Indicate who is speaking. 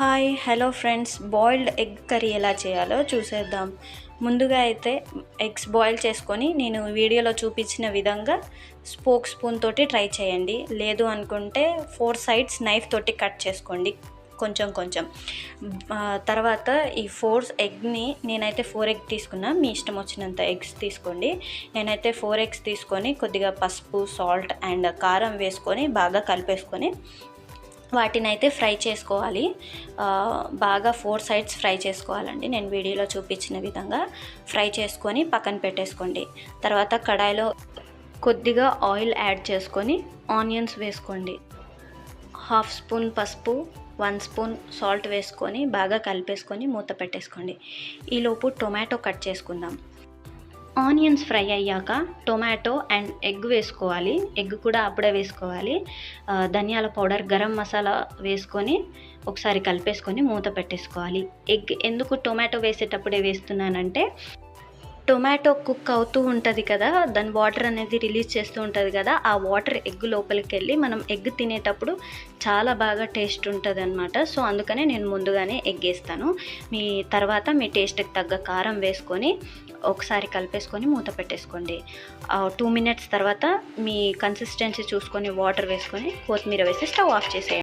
Speaker 1: Hi hello friends, boiled egg curry ఎలా చేయాలో చూసేద్దాం. ముందుగా అయితే ఎగ్స్ బాయిల్ చేసుకొని నేను వీడియోలో చూపించిన విధంగా స్పూన్ తోటి ట్రై చేయండి. లేదు అనుకుంటే 4 సైడ్స్ నైఫ్ తోటి కట్ చేసుకోండి కొంచెం కొంచెం. తర్వాత ఈ 4 ఎగ్ని నేనైతే 4 ఎగ్ తీసుకున్నా, మీ ఇష్టం వచ్చినంత ఎగ్స్ తీసుకోండి. నేనైతే 4 ఎగ్స్ తీసుకొని కొద్దిగా పసుపు, సాల్ట్ అండ్ కారం వేసుకొని బాగా కలిపేసుకొని వాటిని అయితే ఫ్రై చేసుకోవాలి. బాగా 4 సైడ్స్ ఫ్రై చేసుకోవాలండి. నేను వీడియోలో చూపించిన విధంగా ఫ్రై చేసుకొని పక్కన పెట్టేసుకోండి. తర్వాత కడాయిలో కొద్దిగా ఆయిల్ యాడ్ చేసుకొని ఆనియన్స్ వేసుకోండి. 1/2 స్పూన్ పసుపు, 1 స్పూన్ సాల్ట్ వేసుకొని బాగా కలిపేసుకొని మూత పెట్టేసుకోండి. ఈలోపు టొమాటో కట్ చేసుకుందాం. ఆనియన్స్ ఫ్రై అయ్యాక టొమాటో అండ్ ఎగ్ వేసుకోవాలి. ఎగ్ కూడా అప్పుడే వేసుకోవాలి. ధనియాల పౌడర్, గరం మసాలా వేసుకొని ఒకసారి కలిపేసుకొని మూత పెట్టేసుకోవాలి. ఎగ్ ఎందుకు టొమాటో వేసేటప్పుడే వేస్తున్నానంటే, టొమాటో కుక్ అవుతూ ఉంటుంది కదా, దాని వాటర్ అనేది రిలీజ్ చేస్తూ ఉంటుంది కదా, ఆ వాటర్ ఎగ్ లోపలికి వెళ్ళి మనం ఎగ్ తినేటప్పుడు చాలా బాగా టేస్ట్ ఉంటుంది అనమాట. సో అందుకనే నేను ముందుగానే ఎగ్ వేస్తాను. తర్వాత మీ టేస్ట్కి తగ్గ కారం వేసుకొని ఒకసారి కలిపేసుకొని మూత పెట్టేసుకోండి. 2 మినిట్స్ తర్వాత మీ కన్సిస్టెన్సీ చూసుకొని వాటర్ వేసుకొని కొత్తిమీర వేసి స్టవ్ ఆఫ్ చేసేయండి.